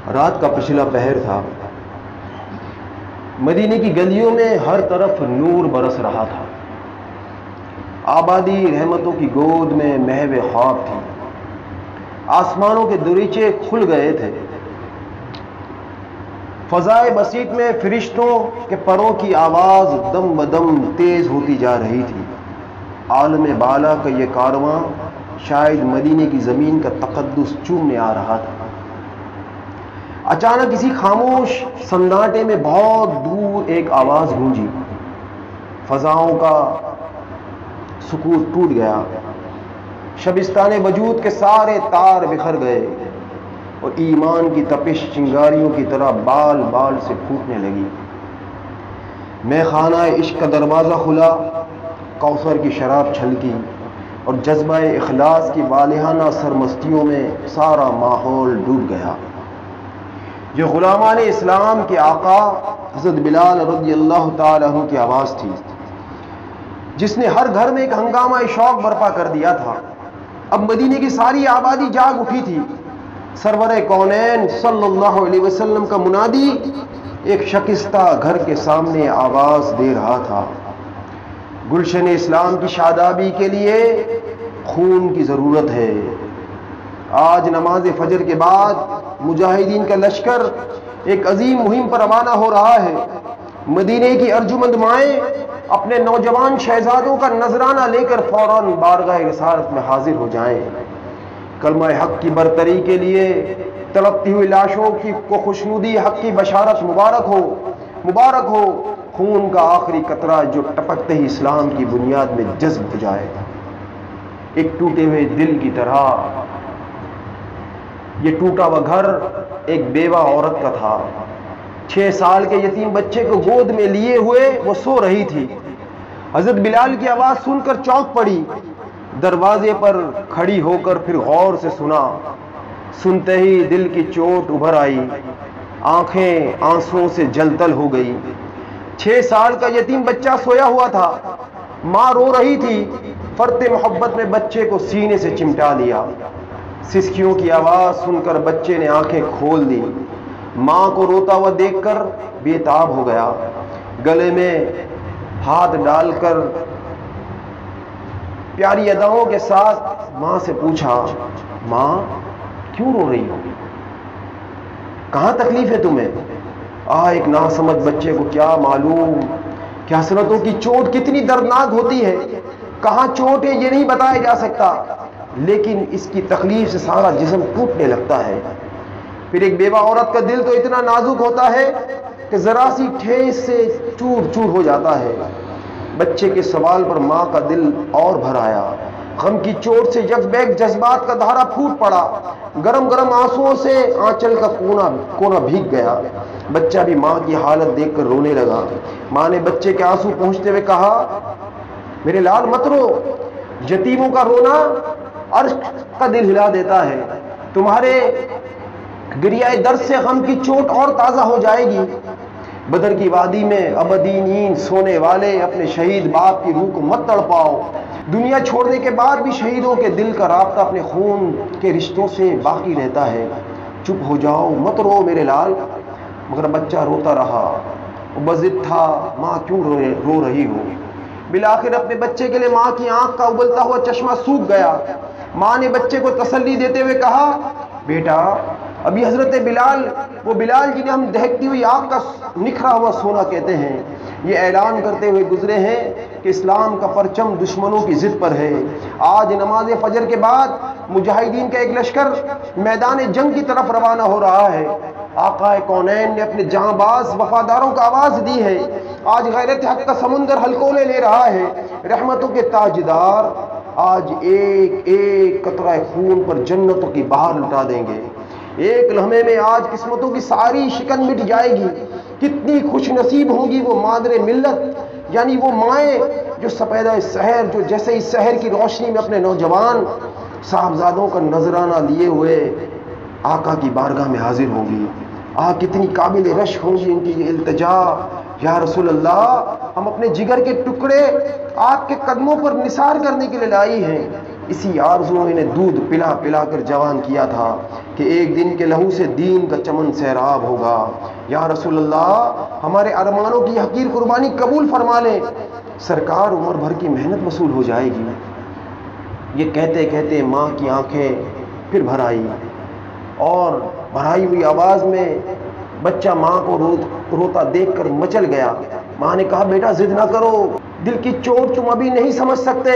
رات کا پچھلا پہر تھا۔ مدینے کی گلیوں میں ہر طرف نور برس رہا تھا۔ آبادی رحمتوں کی گود میں محو خواب تھی۔ آسمانوں کے دریچے کھل گئے تھے۔ فضائے بسیط میں فرشتوں کے پروں کی آواز دم بدم تیز ہوتی جا رہی تھی۔ عالم بالا کا یہ کارواں شاید مدینے کی زمین کا تقدس چومنے آ رہا تھا۔ اچانک کسی خاموش سناٹے میں بہت دور ایک آواز گونجی۔ فضاؤں کا سکوت ٹوٹ گیا۔ شبستان وجود کے سارے تار بکھر گئے اور ایمان کی تپش چنگاریوں کی طرح بال بال سے پھوٹنے لگی۔ میں خانہ عشق کا دروازہ کھلا، کوثر کی شراب چھلکی اور جذبہ اخلاص کی والہانہ سرمستیوں میں سارا ماحول ڈوب گیا۔ یہ غلامان اسلام کے آقا حضرت بلال رضی اللہ تعالیٰ عنہ کی آواز تھی، جس نے ہر گھر میں ایک ہنگامہ شوق برپا کر دیا تھا۔ اب مدینے کی ساری آبادی جاگ اٹھی تھی۔ سرور کونین صلی اللہ علیہ وسلم کا منادی ایک شکستہ گھر کے سامنے آواز دے رہا تھا، گلشن اسلام کی شادابی کے لیے خون کی ضرورت ہے۔ آج نماز فجر کے بعد مجاہدین کا لشکر ایک عظیم مہم پر روانہ ہو رہا ہے۔ مدینے کی ارجمند مائیں اپنے نوجوان شہزادوں کا نذرانہ لے کر فوراً بارگاہ رسالت میں حاضر ہو جائیں۔ کلمہ حق کی برتری کے لیے تڑپتی ہوئی لاشوں کو خوشنودی حق کی بشارت مبارک ہو، مبارک ہو۔ خون کا آخری قطرہ جو ٹپکتے ہی اسلام کی بنیاد میں جذب ہو جائے۔ ایک ٹوٹے ہوئے دل کی طرح یہ ٹوٹا ہوا گھر ایک بیوہ عورت کا تھا۔ 6 سال کے یتیم بچے کو گود میں لیے ہوئے وہ سو رہی تھی۔ حضرت بلال کی آواز سن کر چونک پڑی، دروازے پر کھڑی ہو کر پھر غور سے سنا۔ سنتے ہی دل کی چوٹ ابھر آئی، آنکھیں آنسوؤں سے جلتل ہو گئی۔ 6 سال کا یتیم بچہ سویا ہوا تھا، ماں رو رہی تھی۔ فرط محبت میں بچے کو سینے سے چمٹا لیا۔ سسکیوں کی آواز سن کر بچے نے آنکھیں کھول دی۔ ماں کو روتا ہوا دیکھ کر بے تاب ہو گیا۔ گلے میں ہاتھ ڈال کر پیاری اداؤں کے ساتھ ماں سے پوچھا، ماں کیوں رو رہی ہو؟ کہاں تکلیف ہے تمہیں؟ ایک ناسمجھ بچے کو کیا معلوم کہ حسرتوں کی چوٹ کتنی دردناک ہوتی ہے۔ کہاں چوٹ ہے یہ نہیں بتایا جا سکتا، لیکن اس کی تکلیف سے سارا جسم ٹوٹنے لگتا ہے۔ پھر ایک بیوہ عورت کا دل تو اتنا نازک ہوتا ہے کہ ذرا سی ٹھیس سے چور چور ہو جاتا ہے۔ بچے کے سوال پر ماں کا دل اور بھر آیا۔ غم کی چوٹ سے یک بیک جذبات کا دھارا پھوٹ پڑا۔ گرم گرم آنسوؤں سے آنچل کا کونا بھیگ گیا۔ بچہ بھی ماں کی حالت دیکھ کر رونے لگا۔ ماں نے بچے کے آنسو پہنچتے ہوئے کہا، میرے لال مت رو، یتیموں کا رونا عرش کا دل ہلا دیتا ہے۔ تمہارے گریہ درد سے غم کی چوٹ اور تازہ ہو جائے گی۔ بدر کی وادی میں ابدی نیند سونے والے اپنے شہید باپ کی روح کو مت تڑپاؤ۔ دنیا چھوڑنے کے بعد بھی شہیدوں کے دل کا رابطہ اپنے خون کے رشتوں سے باقی رہتا ہے۔ چپ ہو جاؤ، مت رو میرے لال۔ مگر بچہ روتا رہا، وہ بضد تھا، ماں کیوں رو رہی ہو؟ بالآخر اپنے بچے کے لیے ماں کی آنکھ کا ابلتا ہوا چشمہ سوکھ گیا۔ ماں نے بچے کو تسلی دیتے ہوئے کہا، بیٹا ابھی حضرت بلال، وہ بلال جنہیں ہم دہکتی ہوئی آگ کا نکھرا ہوا سونا کہتے ہیں، یہ اعلان کرتے ہوئے گزرے ہیں کہ اسلام کا پرچم دشمنوں کی ضد پر ہے۔ آج نماز فجر کے بعد مجاہدین کا ایک لشکر میدان جنگ کی طرف روانہ ہو رہا ہے۔ آقا کونین نے اپنے جاں باز وفاداروں کو آواز دی ہے۔ آج غیرت حق کا سمندر ہلکولے لے رہا ہے۔ رحمتوں کے تاجدار آج ایک ایک قطرہ خون پر جنتوں کی بہار لٹا دیں گے۔ ایک لمحے میں آج قسمتوں کی ساری شکن مٹ جائے گی۔ کتنی خوش نصیب ہوں گی وہ مادر ملت، یعنی وہ مائیں جو سپیدہ سحر، جو جیسے اس سحر کی روشنی میں اپنے نوجوان صاحبزادوں کا نذرانہ لیے ہوئے آقا کی بارگاہ میں حاضر ہوں گی۔ کتنی قابل رش ہوں گی ان کی یہ التجا، یا رسول اللہ ہم اپنے جگر کے ٹکڑے آپ کے قدموں پر نثار کرنے کے لیے لائی ہیں۔ اسی آرزو میں انہیں دودھ پلا پلا کر جوان کیا تھا کہ ایک دن کے لہو سے دین کا چمن سیراب ہوگا۔ یا رسول اللہ ہمارے ارمانوں کی حقیر قربانی قبول فرما لیں، سرکار عمر بھر کی محنت وصول ہو جائے گی۔ یہ کہتے کہتے ماں کی آنکھیں پھر بھر آئی، اور بھرائی ہوئی آواز میں بچہ ماں کو روتا دیکھ کر مچل گیا۔ ماں نے کہا بیٹا ضد نہ کرو، دل کی چوٹ تم ابھی نہیں سمجھ سکتے،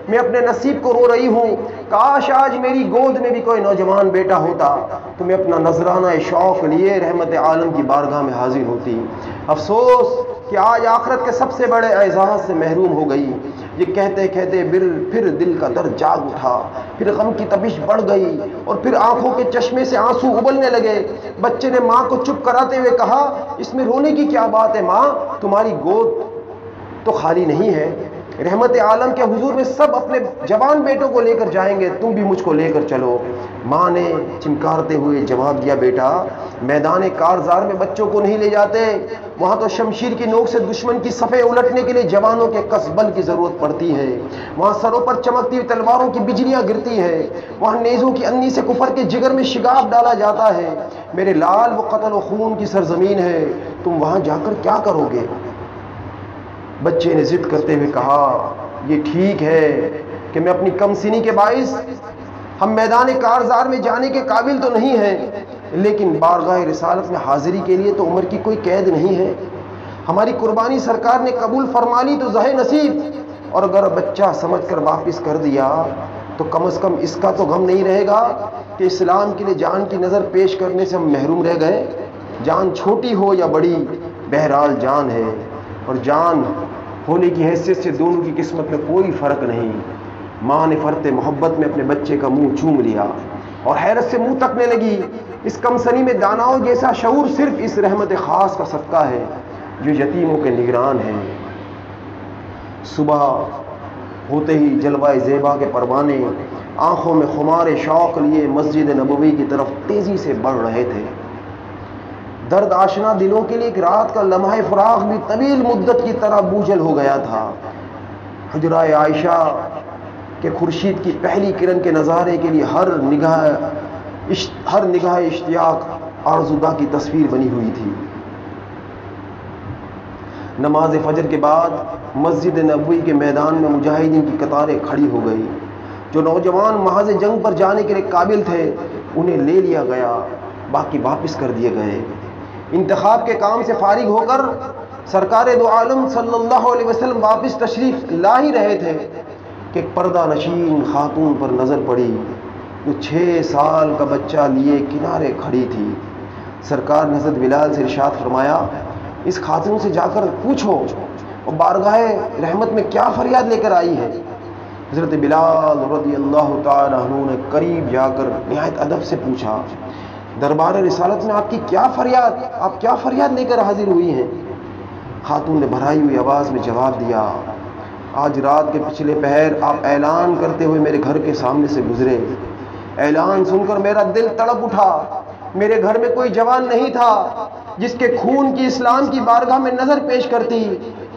میں اپنے نصیب کو رو رہی ہوں۔ کاش آج میری گود میں بھی کوئی نوجوان بیٹا ہوتا تو میں اپنا نذرانہ شوق لیے رحمت عالم کی بارگاہ میں حاضر ہوتی۔ افسوس کہ آج آخرت کے سب سے بڑے اعزاز سے محروم ہو گئی۔ یہ کہتے کہتے پھر دل کا درد جاگ اٹھا، پھر غم کی تپش بڑھ گئی، اور پھر آنکھوں کے چشمے سے آنسو ابلنے لگے۔ بچے نے ماں کو چپ کراتے ہوئے کہا اس میں رونے کی کیا بات ہے ماں، تمہاری گود تو خالی نہیں ہے، رحمت عالم کے حضور میں سب اپنے جوان بیٹوں کو لے کر جائیں گے، تم بھی مجھ کو لے کر چلو۔ ماں نے چمکارتے ہوئے جواب دیا بیٹا میدان کارزار میں بچوں کو نہیں لے جاتے، وہاں تو شمشیر کی نوک سے دشمن کی صفیں الٹنے کے لیے جوانوں کے قصبل کی ضرورت پڑتی ہے، وہاں سروں پر چمکتی ہوئی تلواروں کی بجلیاں گرتی ہے، وہاں نیزوں کی انی سے کفر کے جگر میں شگاف ڈالا جاتا ہے۔ میرے لال وہ قتل و خون کی سرزمین ہے، تم وہاں جا کر کیا کرو گے؟ بچے نے ضد کرتے ہوئے کہا یہ ٹھیک ہے کہ میں اپنی کم سنی کے باعث ہم میدان کارزار میں جانے کے قابل تو نہیں ہیں، لیکن بارگاہ رسالت میں حاضری کے لیے تو عمر کی کوئی قید نہیں ہے۔ ہماری قربانی سرکار نے قبول فرما لی تو زہ نصیب، اور اگر بچہ سمجھ کر واپس کر دیا تو کم از کم اس کا تو غم نہیں رہے گا کہ اسلام کے لیے جان کی نظر پیش کرنے سے ہم محروم رہ گئے۔ جان چھوٹی ہو یا بڑی، بہرحال جان ہے، اور جان ہونے کی حیثیت سے دونوں کی قسمت میں کوئی فرق نہیں۔ ماں نے فرط محبت میں اپنے بچے کا منہ چوم لیا اور حیرت سے منہ تکنے لگی۔ اس کم سنی میں داناؤں جیسا شعور صرف اس رحمت خاص کا صدقہ ہے جو یتیموں کے نگران ہے۔ صبح ہوتے ہی جلوہ زیبا کے پروانے آنکھوں میں خمار شوق لیے مسجد نبوی کی طرف تیزی سے بڑھ رہے تھے۔ درد آشنا دلوں کے لیے ایک رات کا لمحہ فراق بھی طویل مدت کی طرح بوجھل ہو گیا تھا۔ حجرہ عائشہ کہ خورشید کی پہلی کرن کے نظارے کے لیے ہر نگاہ اشتیاق آرزودا کی تصویر بنی ہوئی تھی۔ نماز فجر کے بعد مسجد نبوی کے میدان میں مجاہدین کی قطاریں کھڑی ہو گئی۔ جو نوجوان محاذ جنگ پر جانے کے لیے قابل تھے انہیں لے لیا گیا، باقی واپس کر دیے گئے۔ انتخاب کے کام سے فارغ ہو کر سرکار دو عالم صلی اللہ علیہ وسلم واپس تشریف لا ہی رہے تھے کہ ایک پردہ نشین خاتون پر نظر پڑی جو 6 سال کا بچہ لیے کنارے کھڑی تھی۔ سرکار نے حضرت بلال سے ارشاد فرمایا اس خاتون سے جا کر پوچھو اور بارگاہ رحمت میں کیا فریاد لے کر آئی ہے۔ حضرت بلال رضی اللہ تعالی عنہ نے قریب جا کر نہایت ادب سے پوچھا دربار رسالت میں آپ کیا فریاد لے کر حاضر ہوئی ہیں؟ خاتون نے بھرائی ہوئی آواز میں جواب دیا آج رات کے پچھلے پہر آپ اعلان کرتے ہوئے میرے گھر کے سامنے سے گزرے۔ اعلان سن کر میرا دل تڑپ اٹھا۔ میرے گھر میں کوئی جوان نہیں تھا جس کے خون کی اسلام کی بارگاہ میں نظر پیش کرتی۔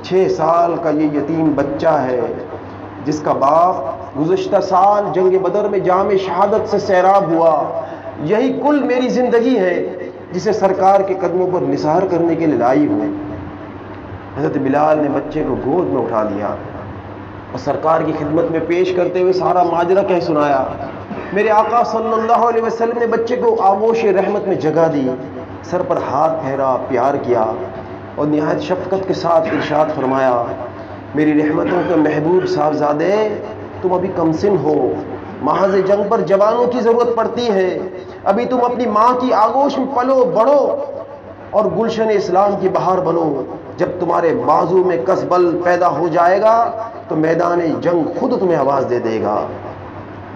6 سال کا یہ یتیم بچہ ہے جس کا باپ گزشتہ سال جنگ بدر میں جام شہادت سے سیراب ہوا۔ یہی کل میری زندگی ہے جسے سرکار کے قدموں پر نثار کرنے کے لیے لائی ہوں۔ حضرت بلال نے بچے کو گود میں اٹھا لیا اور سرکار کی خدمت میں پیش کرتے ہوئے سارا ماجرا کہہ سنایا۔ میرے آقا صلی اللہ علیہ وسلم نے بچے کو آغوش رحمت میں جگہ دی، سر پر ہاتھ پھیرا، پیار کیا اور نہایت شفقت کے ساتھ ارشاد فرمایا میری رحمتوں کے محبوب صاحبزادے تم ابھی کم سن ہو، محاذ جنگ پر جوانوں کی ضرورت پڑتی ہے، ابھی تم اپنی ماں کی آغوش میں پلو بڑھو اور گلشن اسلام کی بہار بنو۔ جب تمہارے بازو میں کسبل پیدا ہو جائے گا تو میدان جنگ خود تمہیں آواز دے دے گا۔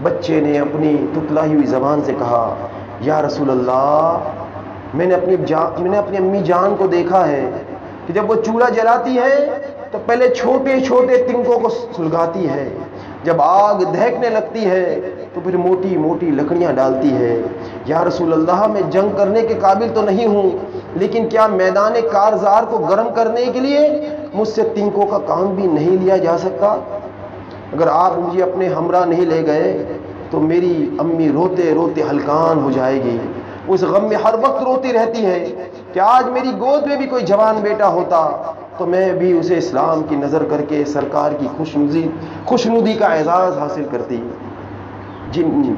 بچے نے اپنی تتلائی ہوئی زبان سے کہا یا رسول اللہ میں نے اپنی امی جان کو دیکھا ہے کہ جب وہ چولہا جلاتی ہے تو پہلے چھوٹے چھوٹے تنکوں کو سلگاتی ہے، جب آگ دہکنے لگتی ہے تو پھر موٹی موٹی لکڑیاں ڈالتی ہے۔ یا رسول اللہ میں جنگ کرنے کے قابل تو نہیں ہوں، لیکن کیا میدان کارزار کو گرم کرنے کے لیے مجھ سے تنکوں کا کام بھی نہیں لیا جا سکتا؟ اگر آپ مجھے اپنے ہمراہ نہیں لے گئے تو میری امی روتے روتے ہلکان ہو جائے گی. اس غم میں ہر وقت روتی رہتی ہے کہ آج میری گود میں بھی کوئی جوان بیٹا ہوتا تو میں بھی اسے اسلام کی نظر کر کے سرکار کی خوشنودی کا اعزاز حاصل کرتی. جن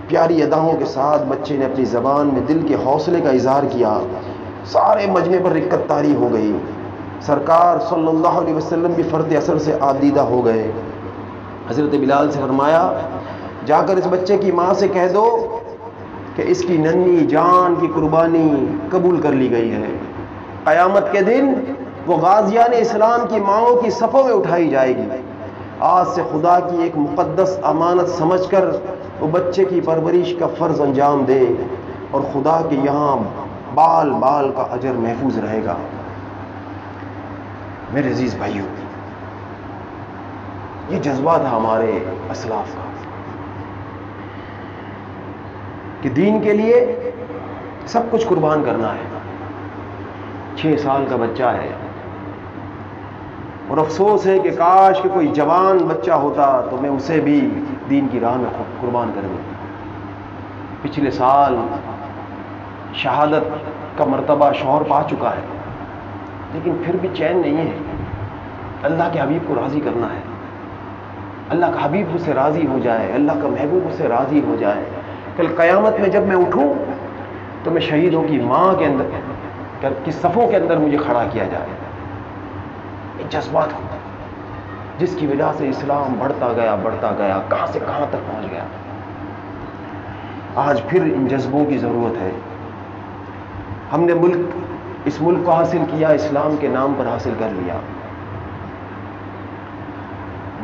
پیاری اداؤں کے ساتھ بچے نے اپنی زبان میں دل کے حوصلے کا اظہار کیا، سارے مجمع پر رکت طاری ہو گئی. سرکار صلی اللہ علیہ وسلم بھی فرط اثر سے آبدیدہ ہو گئے. حضرت بلال سے فرمایا، جا کر اس بچے کی ماں سے کہہ دو کہ اس کی ننھی جان کی قربانی قبول کر لی گئی ہے. قیامت کے دن وہ غازیان اسلام کی ماؤں کی صفوں میں اٹھائی جائے گی. آج سے خدا کی ایک مقدس امانت سمجھ کر وہ بچے کی پرورش کا فرض انجام دے اور خدا کے یہاں بال بال کا اجر محفوظ رہے گا. میرے عزیز بھائیوں، یہ جذبہ تھا ہمارے اسلاف کا کہ دین کے لیے سب کچھ قربان کرنا ہے. 6 سال کا بچہ ہے اور افسوس ہے کہ کاش کہ کوئی جوان بچہ ہوتا تو میں اسے بھی دین کی راہ میں قربان کر دوں. پچھلے سال شہادت کا مرتبہ شوہر پا چکا ہے، لیکن پھر بھی چین نہیں ہے. اللہ کے حبیب کو راضی کرنا ہے، اللہ کا حبیب اس سے راضی ہو جائے، اللہ کا محبوب اس سے راضی ہو جائے. کل قیامت میں جب میں اٹھوں تو میں شہیدوں کی ماں کے اندر کی صفوں کے اندر مجھے کھڑا کیا جائے. ایک جذبات ہوتا جس کی وجہ سے اسلام بڑھتا گیا کہاں سے کہاں تک پہنچ گیا. آج پھر ان جذبوں کی ضرورت ہے. ہم نے اس ملک کو حاصل کیا، اسلام کے نام پر حاصل کر لیا.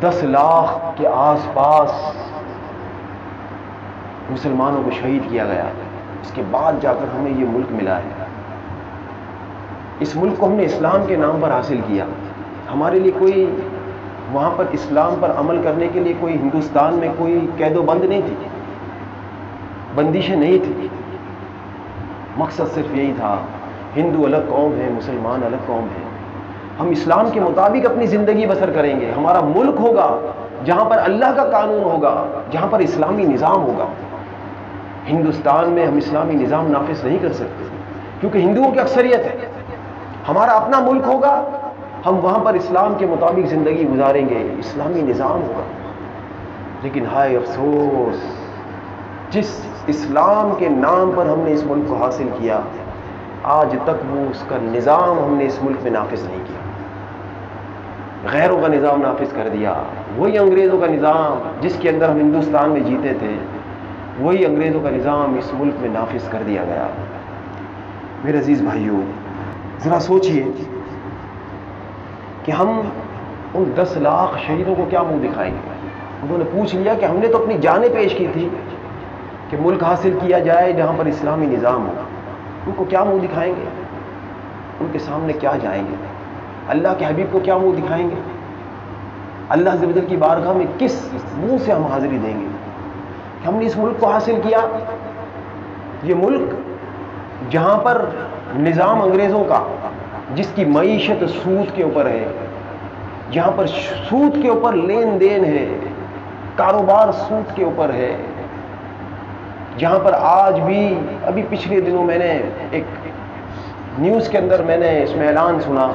10 لاکھ کے آس پاس مسلمانوں کو شہید کیا گیا. اس کے بعد جا کر ہمیں یہ ملک ملا ہے. اس ملک کو ہم نے اسلام کے نام پر حاصل کیا. ہمارے لیے کوئی وہاں پر اسلام پر عمل کرنے کے لیے کوئی ہندوستان میں کوئی قید و بند نہیں تھی، بندشیں نہیں تھی. مقصد صرف یہی تھا، ہندو الگ قوم ہے، مسلمان الگ قوم ہے. ہم اسلام کے مطابق اپنی زندگی بسر کریں گے. ہمارا ملک ہوگا جہاں پر اللہ کا قانون ہوگا، جہاں پر اسلامی نظام ہوگا. ہندوستان میں ہم اسلامی نظام نافذ نہیں کر سکتے کیونکہ ہندوؤں کی اکثریت ہے. ہمارا اپنا ملک ہوگا، ہم وہاں پر اسلام کے مطابق زندگی گزاریں گے، اسلامی نظام ہوگا. لیکن ہائے افسوس، جس اسلام کے نام پر ہم نے اس ملک کو حاصل کیا، آج تک وہ اس کا نظام ہم نے اس ملک میں نافذ نہیں کیا. غیروں کا نظام نافذ کر دیا. وہی انگریزوں کا نظام جس کے اندر ہم ہندوستان میں جیتے تھے، وہی انگریزوں کا نظام اس ملک میں نافذ کر دیا گیا. میرے عزیز بھائیوں، ذرا سوچئے کہ ہم ان 10 لاکھ شہیدوں کو کیا منہ دکھائیں گے. انہوں نے پوچھ لیا کہ ہم نے تو اپنی جانیں پیش کی تھی کہ ملک حاصل کیا جائے جہاں پر اسلامی نظام ہو. ان کو کیا منہ دکھائیں گے؟ ان کے سامنے کیا جائیں گے؟ اللہ کے حبیب کو کیا منہ دکھائیں گے؟ اللہ عز و جل کی بارگاہ میں کس منہ سے ہم حاضری دیں گے کہ ہم نے اس ملک کو حاصل کیا؟ یہ ملک جہاں پر نظام انگریزوں کا، جس کی معیشت سود کے اوپر ہے، جہاں پر سود کے اوپر لین دین ہے، کاروبار سود کے اوپر ہے، جہاں پر آج بھی ابھی پچھلے دنوں میں نے ایک نیوز کے اندر میں نے اس میں اعلان سنا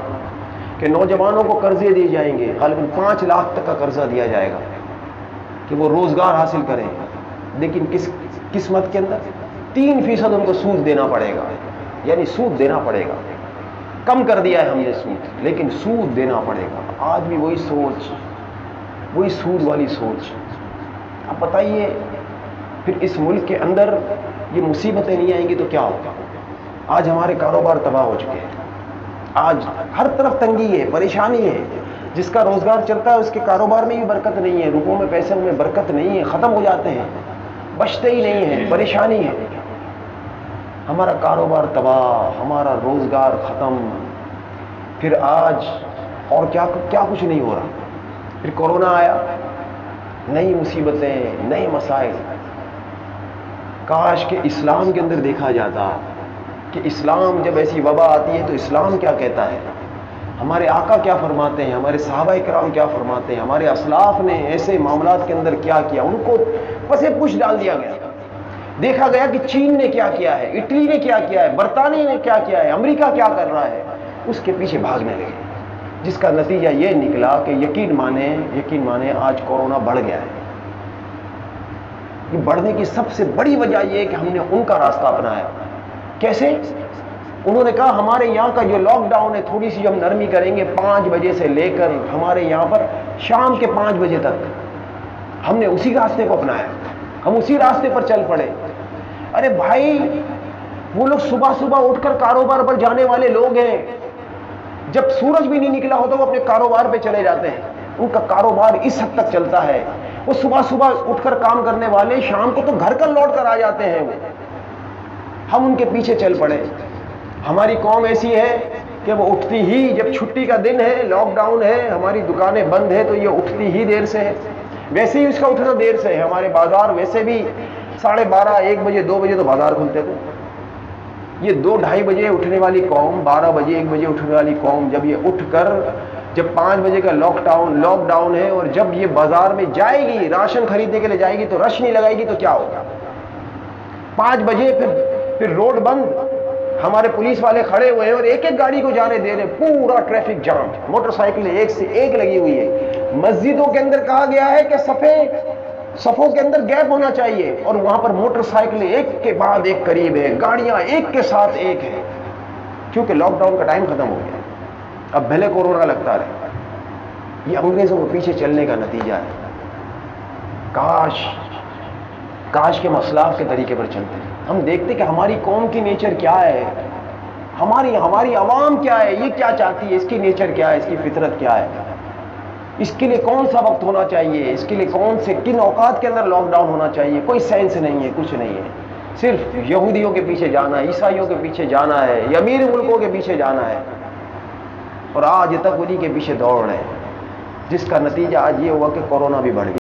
کہ نوجوانوں کو قرضے دیے جائیں گے، غالباً 5 لاکھ تک کا قرضہ دیا جائے گا کہ وہ روزگار حاصل کریں. لیکن کس قسمت کے اندر 3% ان کو سود دینا پڑے گا. یعنی سود دینا پڑے گا. کم کر دیا ہے ہم نے سود، لیکن سود دینا پڑے گا. آج بھی وہی سوچ، وہی سود والی سوچ. اب بتائیے پھر اس ملک کے اندر یہ مصیبتیں نہیں آئیں گی تو کیا ہوگا؟ آج ہمارے کاروبار تباہ ہو چکے ہیں. آج ہر طرف تنگی ہے، پریشانی ہے. جس کا روزگار چلتا ہے اس کے کاروبار میں بھی برکت نہیں ہے، روپوں میں پیسوں میں برکت نہیں ہے، ختم ہو جاتے ہیں، بچتے ہی نہیں ہیں، پریشانی ہے. ہمارا کاروبار تباہ، ہمارا روزگار ختم. پھر آج اور کیا کچھ نہیں ہو رہا. پھر کورونا آیا، نئی مصیبتیں، نئے مسائل. کاش کہ اسلام کے اندر دیکھا جاتا کہ اسلام جب ایسی وبا آتی ہے تو اسلام کیا کہتا ہے. ہمارے آقا کیا فرماتے ہیں، ہمارے صحابہ کرام کیا فرماتے ہیں، ہمارے اسلاف نے ایسے معاملات کے اندر کیا کیا، ان کو پسے پوچھ ڈال دیا گیا. دیکھا گیا کہ چین نے کیا کیا ہے، اٹلی نے کیا کیا ہے، برطانیہ نے کیا کیا ہے، امریکہ کیا کر رہا ہے، اس کے پیچھے بھاگنے لگے، جس کا نتیجہ یہ نکلا کہ یقین مانیں آج کورونا بڑھ گیا ہے. یہ بڑھنے کی سب سے بڑی وجہ یہ ہے کہ ہم نے ان کا راستہ اپنایا. کیسے؟ انہوں نے کہا ہمارے یہاں کا جو لاک ڈاؤن ہے تھوڑی سی ہم نرمی کریں گے، 5 بجے سے لے کر ہمارے یہاں پر شام کے 5 بجے تک. ہم نے اسی راستے کو اپنایا، ہم اسی راستے پر چل پڑے. ارے بھائی، وہ لوگ صبح صبح اٹھ کر کاروبار پر جانے والے لوگ ہیں، جب سورج بھی نہیں نکلا ہوتا وہ اپنے کاروبار پہ چلے جاتے ہیں، ان کا کاروبار اس حد تک چلتا ہے. وہ صبح اٹھ کر کام کرنے والے شام کو تو گھر لوٹ کر آ جاتے ہیں. ہم ان کے پیچھے چل پڑے. ہماری قوم ایسی ہے کہ وہ اٹھتی ہی، جب چھٹی کا دن ہے، لاک ڈاؤن ہے، ہماری دکانیں بند ہیں، تو یہ اٹھتی ہی دیر سے ہے. ویسے ہی اس کا اٹھنا دیر سے ہے. ہمارے بازار ویسے بھی 12:30 1 بجے 2 بجے تو بازار کھلتے تھے. یہ 2 ڈھائی بجے اٹھنے والی قوم، 12 بجے 1 بجے اٹھنے والی قوم، جب یہ اٹھ کر جب 5 بجے کا لاک ڈاؤن ہے اور جب یہ بازار میں جائے گی، راشن خریدنے کے لیے جائے گی، تو رش نہیں لگائے گی تو کیا ہوگا؟ 5 بجے پھر روڈ بند، ہمارے پولیس والے کھڑے ہوئے ہیں اور ایک ایک گاڑی کو جانے دے رہے، پورا ٹریفک جام، موٹر سائیکلیں ایک سے ایک لگی ہوئی ہے. مسجدوں کے اندر کہا گیا ہے کہ صفوں کے اندر گیپ ہونا چاہیے، اور وہاں پر موٹر سائیکلیں ایک کے بعد ایک قریب ہے، گاڑیاں ایک کے ساتھ ایک ہیں، کیونکہ لاک ڈاؤن کا ٹائم ختم ہو گیا. اب بھلے کورونا لگتا رہے. یہ انگریزوں کو پیچھے چلنے کا نتیجہ ہے. کاش کے مسلاف کے طریقے پر چلتے ہیں. ہم دیکھتے کہ ہماری قوم کی نیچر کیا ہے، ہماری عوام کیا ہے، یہ کیا چاہتی ہے، اس کی نیچر کیا ہے، اس کی فطرت کیا ہے، اس کے لیے کون سا وقت ہونا چاہیے، اس کے لیے کن اوقات کے اندر لاک ڈاؤن ہونا چاہیے. کوئی سائنس نہیں ہے، کچھ نہیں ہے. صرف یہودیوں کے پیچھے جانا ہے، عیسائیوں کے پیچھے جانا ہے، یا امیر ملکوں کے پیچھے جانا ہے، اور آج تک انہی کے پیچھے دوڑ رہے ہیں، جس کا نتیجہ آج یہ ہوا کہ کورونا بھی بڑھ گیا.